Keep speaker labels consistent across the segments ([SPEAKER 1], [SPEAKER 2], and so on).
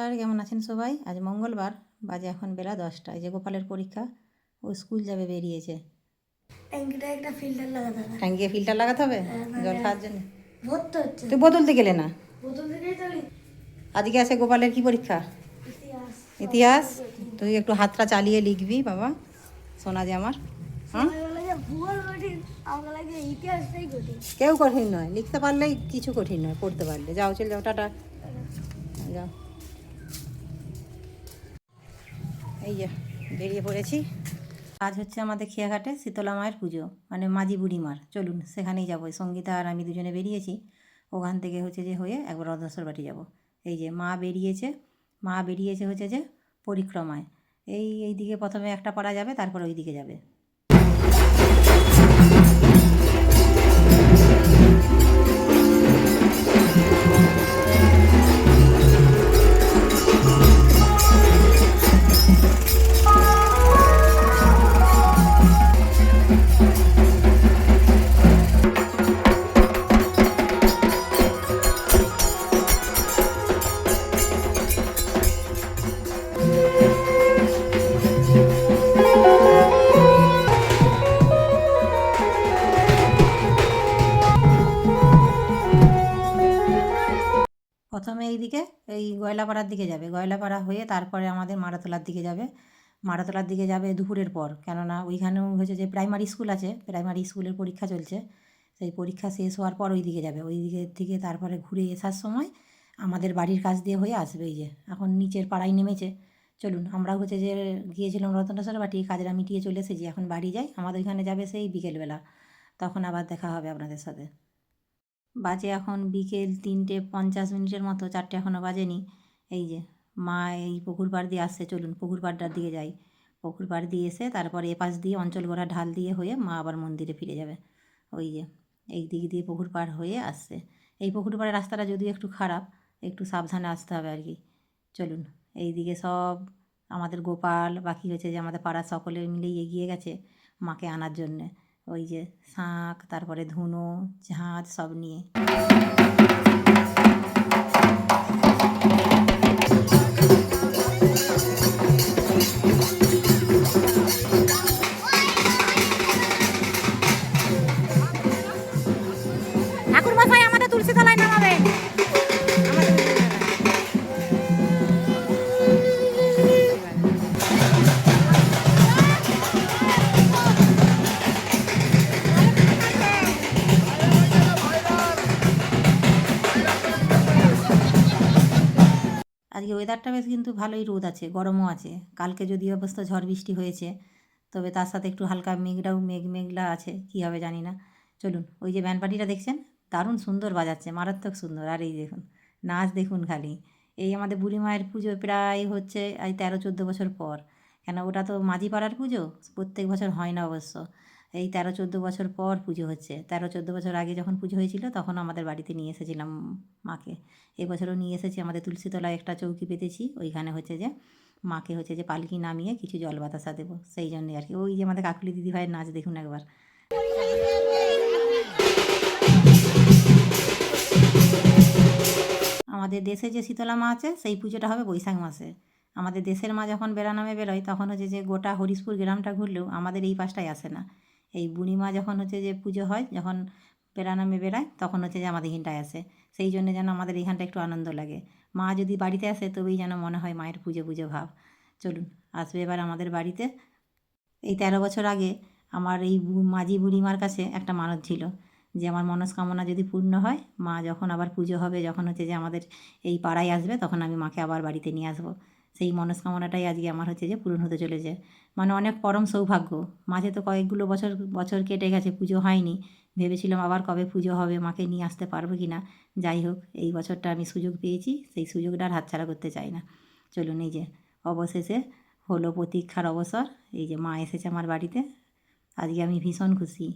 [SPEAKER 1] নমস্কার, কেমন আছেন সবাই? আজ মঙ্গলবার, বাজে এখন বেলা 10টা। এই যে গোপালের পরীক্ষা, ও স্কুল যাবে, বেরিয়েছে।
[SPEAKER 2] ট্যাঙ্কিটা একটা ফিল্টার লাগাতে হবে।
[SPEAKER 1] ট্যাঙ্কিয়ে ফিল্টার লাগাতে হবে জল খাওয়ার জন্য।
[SPEAKER 2] ভরতে হচ্ছে।
[SPEAKER 1] তুই বোতলতে গেলে না?
[SPEAKER 2] বোতল থেকেই তো
[SPEAKER 1] আজকে আছে গোপালের কি পরীক্ষা?
[SPEAKER 2] ইতিহাস।
[SPEAKER 1] ইতিহাস। তুই একটু হাতটা চালিয়ে লিখবি বাবা, শোনা যে আমার। হ্যাঁ,
[SPEAKER 2] ভূগোল কঠিন, আমার লাগে ইতিহাসটাই কঠিন।
[SPEAKER 1] কেউ কঠিন নয়, লিখতে পারলেই কিছু কঠিন নয়, পড়তে পারলে। যাও, চল যাও, টাটা, যাও। এই যে বেরিয়ে পড়েছি। আজ হচ্ছে আমাদের খেয়াঘাটে শীতলা মায়ের পুজো, মানে মাঝি বুড়িমার। চলুন সেখানেই যাবো। সঙ্গীতা আর আমি দুজনে বেরিয়েছি। ওখান থেকে হচ্ছে যে হয়ে একবার অধেশ্বর বাটি যাব। এই যে মা বেরিয়েছে হচ্ছে যে পরিক্রমায়। এই দিকে প্রথমে একটা পাড়া যাবে, তারপর ওই দিকে যাবে। প্রথমে এইদিকে এই গয়লাপাড়ার দিকে যাবে, গয়লাপাড়া হয়ে তারপরে আমাদের মারাতলার দিকে যাবে। মারাতলার দিকে যাবে দুপুরের পর, কেননা ওইখানেও হচ্ছে যে প্রাইমারি স্কুল আছে, প্রাইমারি স্কুলের পরীক্ষা চলছে। সেই পরীক্ষা শেষ হওয়ার পর ওই দিকে যাবে। ওই দিকের থেকে তারপরে ঘুরে আসার সময় আমাদের বাড়ির কাছ দিয়ে হয়ে আসবে। এই যে এখন নিচের পাড়ায় নেমেছে। চলুন, আমরা হচ্ছে যে গিয়েছিলাম রতনেশ্বর বাটি, কাজটা মিটিয়ে চলে এসেছি, এখন বাড়ি যাই। আমাদের ওইখানে যাবে সেই বিকেলবেলা, তখন আবার দেখা হবে আপনাদের সাথে। বাজে এখন বিকেল 3:50 মতো, 4টে এখনও বাজেনি। এই যে মা এই পুকুর পাড় দিয়ে আসছে। চলুন পুকুর পাড়টার দিকে যাই। পুকুর পাড় দিয়ে এসে তারপরে এপাশ দিয়ে অঞ্চলগড়া ঢাল দিয়ে হয়ে মা আবার মন্দিরে ফিরে যাবে। ওই যে এই দিক দিয়ে পুকুর পাড় হয়ে আসছে। এই পুকুর পাড়ের রাস্তাটা যদিও একটু খারাপ, একটু সাবধানে আসতে হবে আর কি। চলুন, এই দিকে সব আমাদের গোপাল, বাকি হচ্ছে যে আমাদের পাড়ার সকলে মিলেই এগিয়ে গেছে মাকে আনার জন্যে। ওই যে শাঁখ, তারপরে ধুনো, ঝাঁঝ সব নিয়ে। ঠাকুর মশাই আমাদের তুলসী তলায় নামাবে। আজকে ওয়েদারটা বেশ কিন্তু ভালোই, রোদ আছে, গরমও আছে। কালকে যদিও অবস্থা ঝড় বৃষ্টি হয়েছে, তবে তার সাথে একটু হালকা মেঘলা আছে, কী হবে জানি না। চলুন, ওই যে ব্যান্ড পার্টিটা দেখছেন, দারুণ সুন্দর বাজাচ্ছে, মারাত্মক সুন্দর। আর এই দেখুন নাচ, দেখুন খালি। এই আমাদের বুড়ি মায়ের পুজো প্রায় হচ্ছে এই 13-14 বছর পর। কেন, ওটা তো মাঝি পাড়ার পুজো, প্রত্যেক বছর হয় না অবশ্য। এই 13-14 বছর পর পুজো হচ্ছে। 13-14 বছর আগে যখন পুজো হয়েছিল তখন আমাদের বাড়িতে নিয়ে এসেছিলাম মাকে। এবছরও নিয়ে এসেছি। আমাদের তুলসীতলায় একটা চৌকি পেতেছি, ওইখানে হচ্ছে যে মাকে হচ্ছে যে পালকি নামিয়ে কিছু জল বাতাসা দেবো, সেই জন্যে আর কি। ওই যে আমাদের কাকুলি দিদিভাইয়ের নাচ দেখুন একবার। আমাদের দেশে যে শীতলা মা আছে, সেই পুজোটা হবে বৈশাখ মাসে। আমাদের দেশের মা যখন বেড়ানামে বেরোয়, তখন হচ্ছে যে গোটা হরিশপুর গ্রামটা ঘুরলেও আমাদের এই পাশটায় আসে না। এই বুড়িমা যখন হচ্ছে যে পুজো হয়, যখন বেড়ানামে বেড়ায়, তখন হচ্ছে যে আমাদের এখানটায় আসে। সেই জন্য যেন আমাদের এইখানটা একটু আনন্দ লাগে। মা যদি বাড়িতে আসে তবেই যেন মনে হয় মায়ের পুজো পুজো ভাব। চলুন, আসবে এবার আমাদের বাড়িতে। এই 13 বছর আগে আমার এই মাঝি বুড়িমার কাছে একটা মানত ছিল যে আমার মনস্কামনা যদি পূর্ণ হয়, মা যখন আবার পুজো হবে, যখন হচ্ছে যে আমাদের এই পাড়ায় আসবে, তখন আমি মাকে আবার বাড়িতে নিয়ে আসবো। সেই মনস্কামনাটাই আজকে আমার হচ্ছে যে পূরণ হতে চলেছে। মানে অনেক পরম সৌভাগ্য। মাঝে তো কয়েকগুলো বছর বছর কেটে গেছে, পুজো হয়নি। ভেবেছিলাম আবার কবে পুজো হবে, মাকে নিয়ে আসতে পারবো কি না। যাই হোক, এই বছরটা আমি সুযোগ পেয়েছি, সেই সুযোগটা আর হাতছাড়া করতে চাই না। চলুন, এই যে অবশেষে হলো প্রতীক্ষার অবসর। এই যে মা এসেছে আমার বাড়িতে, আজকে আমি ভীষণ খুশি।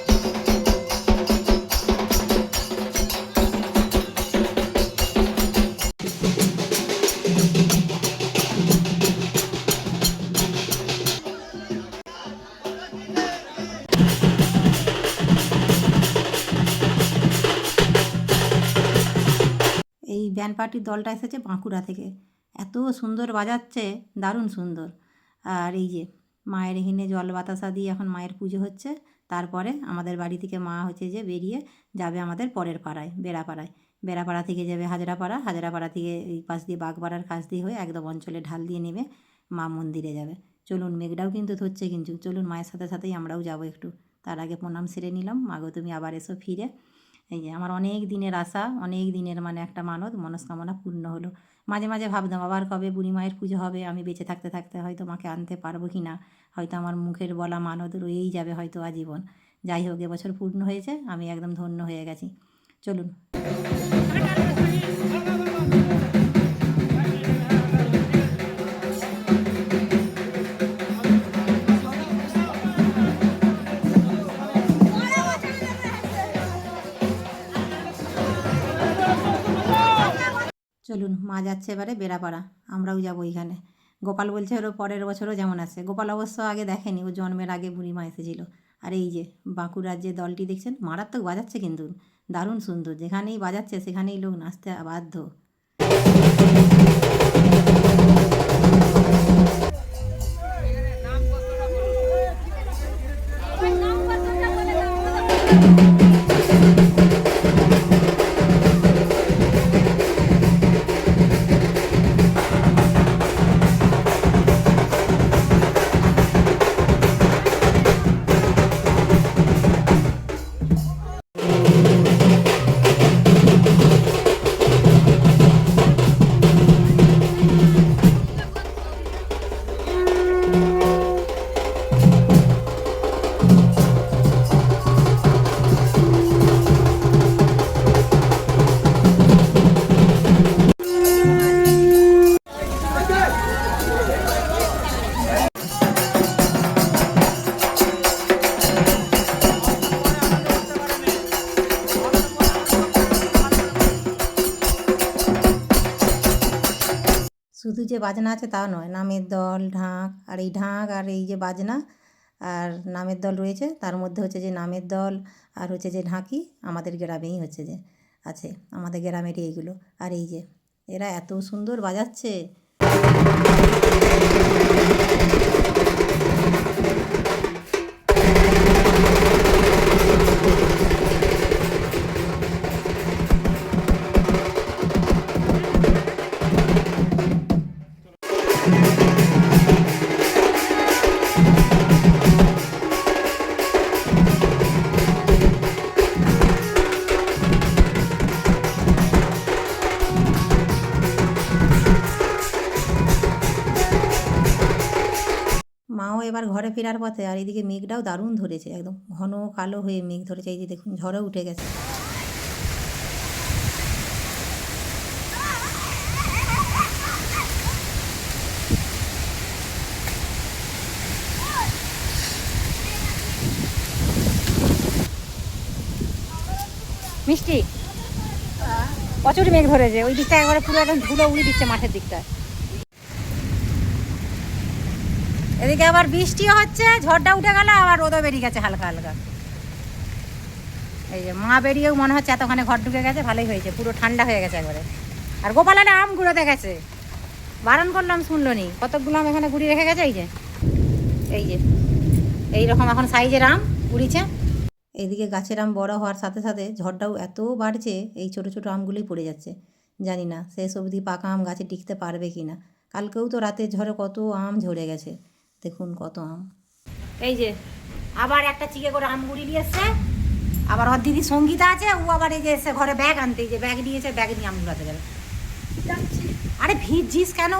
[SPEAKER 1] এই ব্যান্ড পার্টির দলটা এসেছে বাঁকুড়া থেকে, এত সুন্দর বাজাচ্ছে, দারুণ সুন্দর। আর এই যে মায়ের এখানে জল বাতাসা দিয়ে এখন মায়ের পুজো হচ্ছে। তারপরে আমাদের বাড়ি থেকে মা হচ্ছে যে বেরিয়ে যাবে আমাদের পরের পাড়ায়, বেড়াপাড়ায়। বেড়াপাড়া থেকে যাবে হাজরাপাড়া, হাজরাপাড়া থেকে এই পাশ দিয়ে বাগপাড়ার কাছ দিয়ে হয়ে একদম অঞ্চলে ঢাল দিয়ে নেমে মা মন্দিরে যাবে। চলুন, মেঘটাও কিন্তু ধরছে, কিন্তু চলুন মায়ের সাথে সাথেই আমরাও যাবো একটু। তার আগে প্রণাম সেরে নিলাম। মাগো তুমি আবার এসো ফিরে। এই যে আমার অনেক দিনের আশা, অনেক দিনের মানে একটা মনস্কামনা পূর্ণ হলো। মাঝে মাঝে ভাবতাম আবার কবে বুড়ি মায়ের পুজো হবে, আমি বেঁচে থাকতে থাকতে হয়তো মাকে আনতে পারবো কি না, হয়তো আমার মুখের বলা মানত রয়েই যাবে হয়তো আজীবন। যাই হোক, এবছর পূর্ণ হয়েছে, আমি একদম ধন্য হয়ে গেছি। চলুন। চলুন, মা যাচ্ছে এবারে বেড়াপাড়া, আমরাও যাবো ওইখানে। গোপাল বলছে ওর পরের বছরও যেমন আসে। গোপাল অবশ্য আগে দেখেনি, ও জন্মের আগে বুড়িমা এসেছিল। আর এই যে বাঁকুড়ার যে দলটি দেখছেন, মারাত্মক বাজাচ্ছে কিন্তু, দারুণ সুন্দর। যেখানেই বাজাচ্ছে সেখানেই লোক নাচতে বাধ্য। শুধু যে বাজনা আছে তা নয়, নামের দল, ঢাক, আর এই ঢাক আর এই যে বাজনা আর নামের দল রয়েছে, তার মধ্যে হচ্ছে যে নামের দল আর হচ্ছে যে ঢাকি আমাদের গ্রামেই হচ্ছে যে আছে, আমাদের গ্রামেরই এইগুলো। আর এই যে এরা এত সুন্দর বাজাচ্ছে। মাও এবার ঘরে ফেরার পথে। আর এদিকে মেঘটাও দারুণ ধরেছে, একদম ঘন কালো হয়ে মেঘ ধরেছে। এই যে দেখুন, ঝড়ও উঠে গেছে। মিষ্টি, প্রচুর মেঘ ধরেছে। ওই দিকটা একবারে পুরো একদম ধুলো উড়িয়ে দিচ্ছে মাঠের দিকটায়। এদিকে আবার বৃষ্টিও হচ্ছে, ঝড়টা উঠে গেল, আবার রোদও বেরিয়ে গেছে হালকা হালকা। এই যে মা বেরিয়েও মনে হচ্ছে এতখানে ঘর ঢুকে গেছে, ভালোই হয়েছে, পুরো ঠান্ডা হয়ে গেছে একবারে। আর গোপালের আম গুঁড়োতে গেছে, বারণ করলাম শুনলো নি, কতকগুলো আম এখানে গুঁড়ি রেখে গেছে। এই যে এইরকম এখন সাইজের আম কুড়িছে। এইদিকে গাছের আম বড় হওয়ার সাথে সাথে ঝড়টাও এত বাড়ছে, এই ছোটো ছোটো আমগুলোই পড়ে যাচ্ছে। জানি না শেষ অবধি পাকা আম গাছে টিকতে পারবে কি না। কালকেও তো রাতের ঝড়ে কত আম ঝরে গেছে, দেখুন কত আম। এই যে আবার একটা চিকে করে আম গুড়ি নিয়ে এসছে। আবার ওর দিদি সঙ্গীতা আছে, ও আবার এই যে এসে ঘরে ব্যাগ আনতে, এই যে ব্যাগ নিয়েছে, ব্যাগ নিয়ে আম গুড়াতে যাবে। আরে ভিজছিস কেন?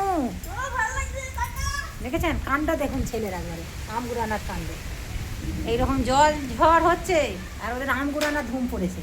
[SPEAKER 1] দেখেছেন কাণ্ড, দেখুন ছেলের একবারে আম গুড়ানোর কাণ্ড। এইরকম জল ঝড় হচ্ছে আর ওদের আম গুড়ানোর ধুম পড়েছে।